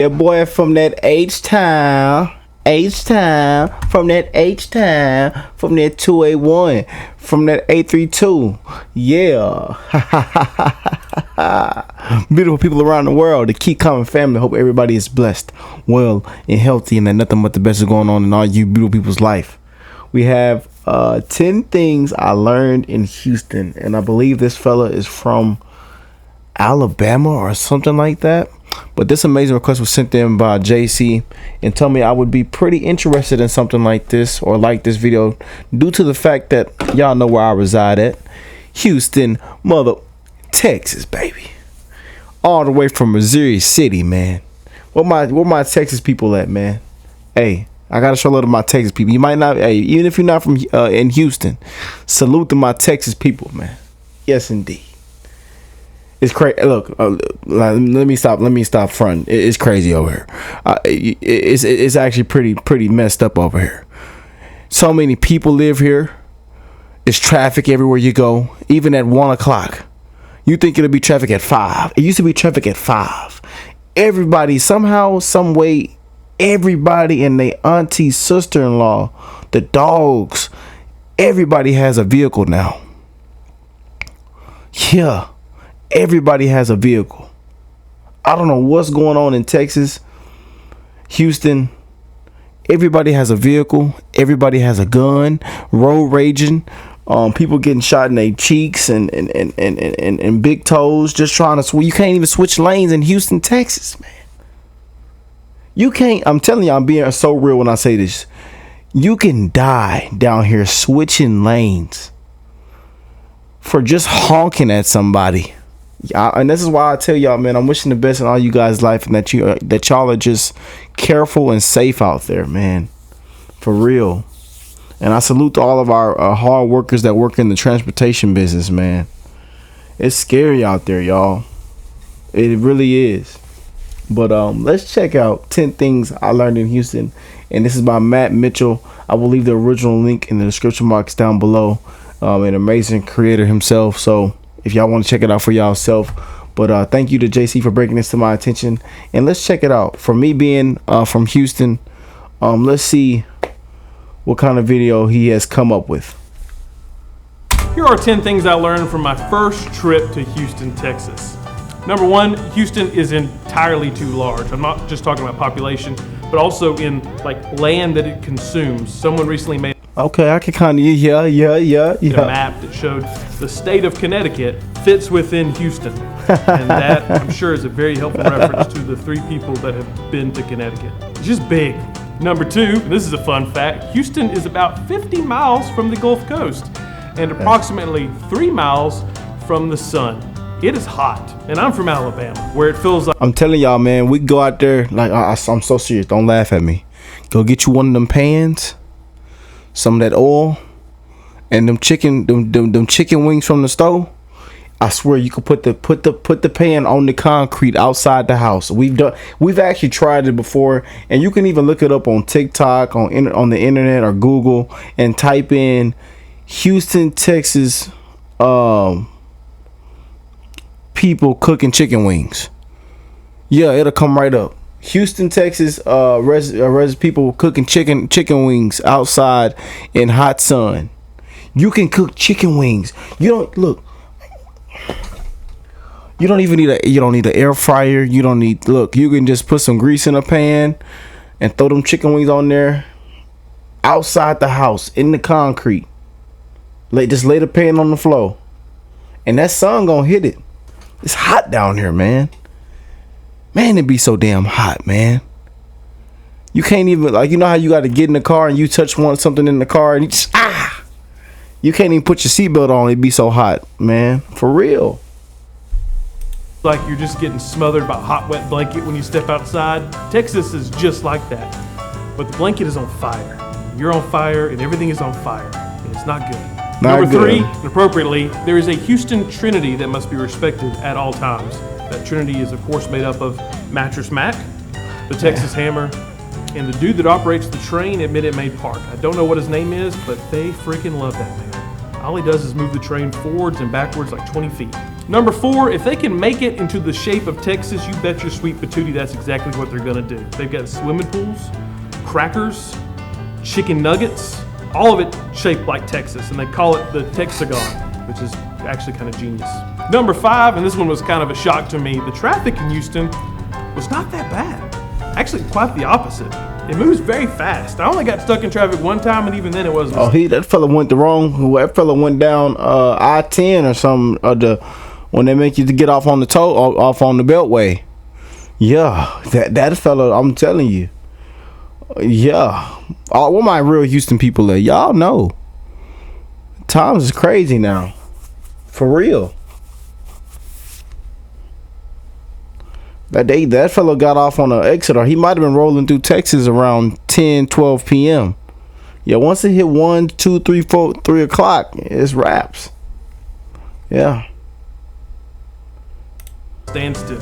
Your boy from that H-Town, from that H-Town, from that 281, from that 832. Yeah. Beautiful people around the world, the Key Common family. Hope everybody is blessed, well, and healthy, and that nothing but the best is going on in all you beautiful people's life. We have 10 things I learned in Houston, and I believe this fella is from Alabama or something like that. But this amazing request was sent in by JC and told me I would be pretty interested in something like this or like this video due to the fact that y'all know where I reside at. Houston, Texas, baby. All the way from Missouri City, man. Where my Texas people at, man? Hey, I gotta show love to my Texas people. You might not, hey, even if you're not from in Houston, salute to my Texas people, man. Yes, indeed. It's crazy. Look, let me stop fronting. It's crazy over here. It's actually pretty messed up over here. So many people live here. It's traffic everywhere you go. Even at 1 o'clock, you think it'll be traffic at 5. It used to be traffic at 5. Everybody somehow, some way, everybody and their auntie, sister-in-law, the dogs, everybody has a vehicle now. Yeah. Everybody has a vehicle. I don't know what's going on in Texas, Houston. Everybody has a vehicle. Everybody has a gun. Road raging. People getting shot in their cheeks and big toes just trying to. You can't even switch lanes in Houston, Texas, man. You can't. I'm telling you, I'm being so real when I say this. You can die down here switching lanes for just honking at somebody. And this is why I tell y'all, man, I'm wishing the best in all you guys' life, and that y'all are just careful and safe out there, man, for real. And I salute to all of our hard workers that work in the transportation business, man. It's scary out there, y'all. It really is. But let's check out 10 things I learned in Houston, and this is by Matt Mitchell. I will leave the original link in the description box down below. An amazing creator himself, so if y'all want to check it out for yourself. But thank you to JC for bringing this to my attention, and let's check it out. For me being from Houston, let's see what kind of video he has come up with. Here are 10 things I learned from my first trip to Houston, Texas. Number 1, Houston is entirely too large. I'm not just talking about population, but also in like land that it consumes. Someone recently made Okay, I can kind of, yeah. a map that showed the state of Connecticut fits within Houston. And that, I'm sure, is a very helpful reference to the 3 people that have been to Connecticut. It's just big. Number 2, and this is a fun fact, Houston is about 50 miles from the Gulf Coast and approximately 3 miles from the sun. It is hot, and I'm from Alabama, where it feels like... I'm telling y'all, man, we go out there, like, I'm so serious, don't laugh at me. Go get you one of them pans, some of that oil, and them chicken wings from the stove. I swear you could put the pan on the concrete outside the house. We've actually tried it before, and you can even look it up on TikTok, on the internet or Google, and type in Houston, Texas, people cooking chicken wings. Yeah, it'll come right up. Houston, Texas, people cooking chicken wings outside in hot sun. You can cook chicken wings. You don't even need an air fryer. You can just put some grease in a pan and throw them chicken wings on there outside the house in the concrete. Just lay the pan on the floor, and that sun gonna hit it. It's hot down here, man. Man, it be so damn hot, man. You can't even, like, you know how you got to get in the car and you touch something in the car and you just, you can't even put your seatbelt on. It be so hot, man. For real. Like you're just getting smothered by a hot, wet blanket when you step outside. Texas is just like that. But the blanket is on fire. You're on fire and everything is on fire. And it's not good. Number 3, and appropriately, there is a Houston Trinity that must be respected at all times. That Trinity is, of course, made up of Mattress Mac, the Texas Hammer, and the dude that operates the train at Minute Maid Park. I don't know what his name is, but they freaking love that man. All he does is move the train forwards and backwards like 20 feet. Number 4, if they can make it into the shape of Texas, you bet your sweet patootie that's exactly what they're gonna do. They've got swimming pools, crackers, chicken nuggets, all of it shaped like Texas, and they call it the Texagon, which is actually kind of genius. Number 5, and this one was kind of a shock to me, the traffic in Houston was not that bad. Actually, quite the opposite. It moves very fast. I only got stuck in traffic one time, and even then it wasn't. That fella went that fella went down I-10 or something, when they make you to get off on the off on the Beltway. Yeah, that fella, I'm telling you. Yeah. Where my real Houston people at? Y'all know. Times is crazy now. For real. That fellow got off on an Exeter. He might have been rolling through Texas around 10, 12 p.m. Yeah, once it hit 1, 2, 3, 4, 3 o'clock, it's wraps. Yeah. Stand still.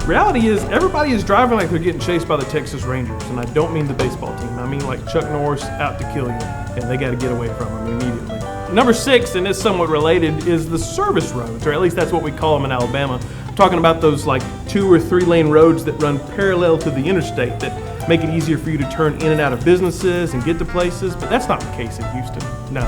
Reality is, everybody is driving like they're getting chased by the Texas Rangers, and I don't mean the baseball team. I mean like Chuck Norris out to kill you, and they got to get away from him immediately. Number 6, and it's somewhat related, is the service roads, or at least that's what we call them in Alabama. I'm talking about those like 2 or 3 lane roads that run parallel to the interstate that make it easier for you to turn in and out of businesses and get to places, but that's not the case in Houston. No.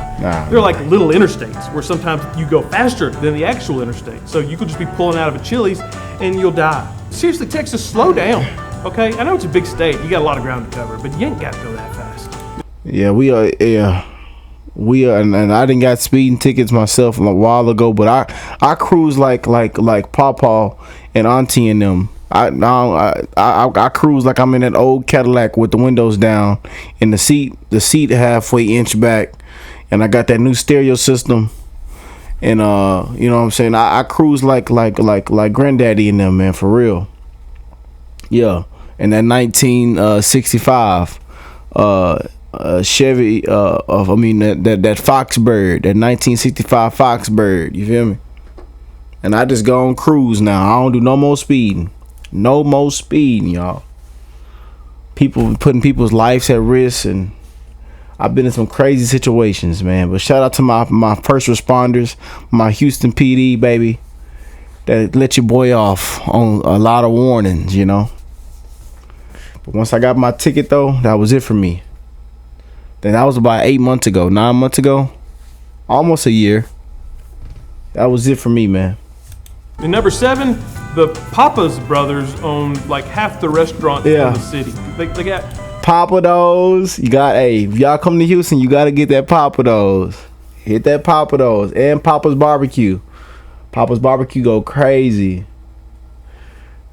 They're like little interstates where sometimes you go faster than the actual interstate. So you could just be pulling out of a Chili's and you'll die. Seriously, Texas, slow down. Okay? I know it's a big state. You got a lot of ground to cover, but you ain't got to go that fast. Yeah, we are, and I didn't got speeding tickets myself a while ago, but I cruise like Pawpaw and Auntie and them. I cruise like I'm in that old Cadillac with the windows down and the seat halfway inch back, and I got that new stereo system, and you know what I'm saying, I cruise like granddaddy and them, man, for real. Yeah, and that 1965 Chevy, that Foxbird, that 1965 Foxbird, you feel me? And I just go on cruise now. I don't do no more speeding. No more speeding, y'all. People putting people's lives at risk, and I've been in some crazy situations, man. But shout out to my first responders, my Houston PD, baby, that let your boy off on a lot of warnings, you know. But once I got my ticket, though, that was it for me. Then that was about 9 months ago, almost a year. That was it for me, man. And number 7, the Papa's brothers own like half the restaurants in the city. They got Papados. If y'all come to Houston, you gotta get that Papados. Hit that Papados and Papa's Barbecue. Papa's Barbecue go crazy.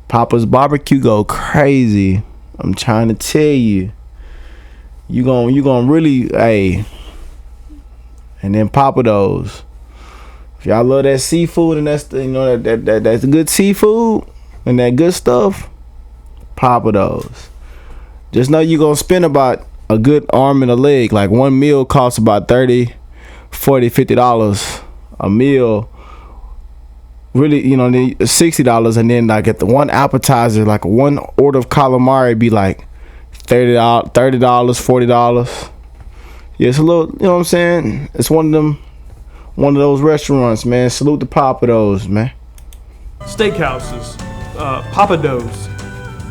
Papa's Barbecue go crazy. I'm trying to tell you. You gonna really, and then Papados. If y'all love that seafood and that's that's good seafood and that good stuff, Papados. Just know you gonna spend about a good arm and a leg. Like one meal costs about $30, $40, $50 a meal. Really, $60, and then like at the one appetizer, like one order of calamari be like $30, $40. Yeah, it's a little, you know what I'm saying? It's one of those restaurants, man. Salute the Papados, man. Steakhouses, Papados,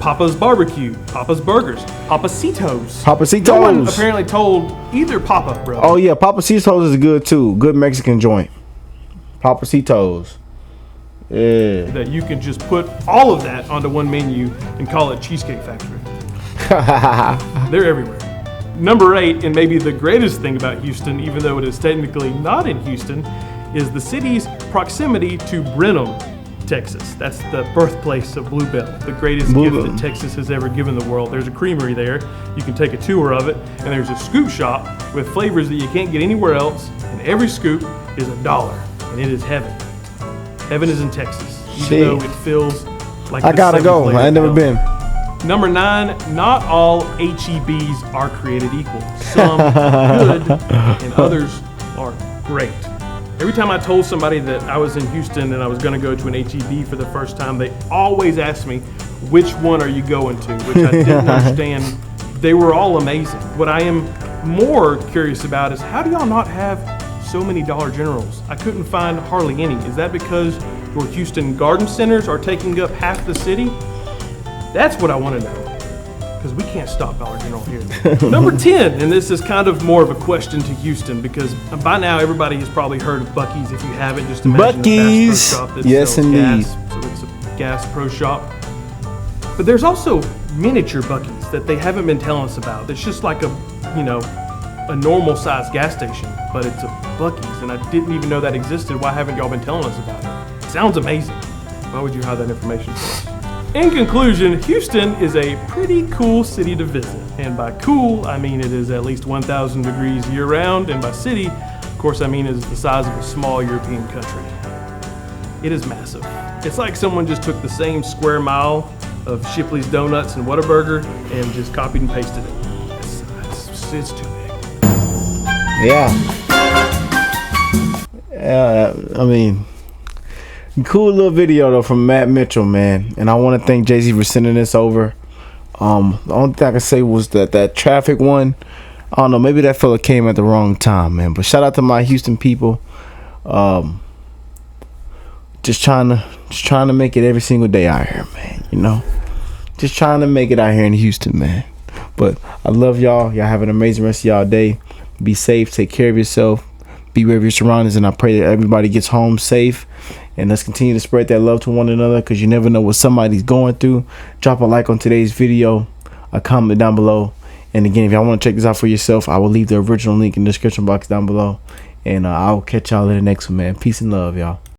Papa's Barbecue, Papa's Burgers, Papacitos. No one apparently told either Papa, bro. Oh yeah, Papacitos is good too. Good Mexican joint. Papacitos. Yeah. That you can just put all of that onto one menu and call it Cheesecake Factory. They're everywhere. Number 8, and maybe the greatest thing about Houston, even though it is technically not in Houston, is the city's proximity to Brenham, Texas. That's the birthplace of Blue Bell, the greatest gift that Texas has ever given the world. There's a creamery there. You can take a tour of it, and there's a scoop shop with flavors that you can't get anywhere else, and every scoop is $1, and it is heaven. Heaven is in Texas, even though it feels like I gotta go. I ain't never been. Number 9, not all HEBs are created equal. Some good and others are great. Every time I told somebody that I was in Houston and I was going to go to an HEB for the first time, they always asked me, which one are you going to? Which I didn't understand. They were all amazing. What I am more curious about is, how do y'all not have so many Dollar Generals? I couldn't find hardly any. Is that because your Houston garden centers are taking up half the city? That's what I want to know, because we can't stop Dollar General here. Number 10, and this is kind of more of a question to Houston, because by now everybody has probably heard of Buc-ee's. If you haven't, just imagine Buc-ee's. a fast pro shop that Yes, sells indeed. gas. So it's a gas pro shop. But there's also miniature Buc-ee's that they haven't been telling us about. It's just like a normal sized gas station, but it's a Buc-ee's, and I didn't even know that existed. Why haven't y'all been telling us about it? It sounds amazing. Why would you hide that information from us? In conclusion, Houston is a pretty cool city to visit. And by cool, I mean it is at least 1,000 degrees year round. And by city, of course, I mean it is the size of a small European country. It is massive. It's like someone just took the same square mile of Shipley's Donuts and Whataburger and just copied and pasted it. It's too big. I mean, cool little video though from Matt Mitchell, man. And I want to thank Jay-Z for sending this over. The only thing I can say was that traffic one, I don't know, maybe that fella came at the wrong time, man. But shout out to my Houston people. Just trying to make it every single day out here, man. You know, just trying to make it out here in Houston, man. But I love y'all. Y'all have an amazing rest of y'all day. Be safe. Take care of yourself. Be aware of your surroundings, and I pray that everybody gets home safe. And let's continue to spread that love to one another, because you never know what somebody's going through. Drop a like on today's video, a comment down below. And again, if y'all want to check this out for yourself, I will leave the original link in the description box down below. And I'll catch y'all in the next one, man. Peace and love, y'all.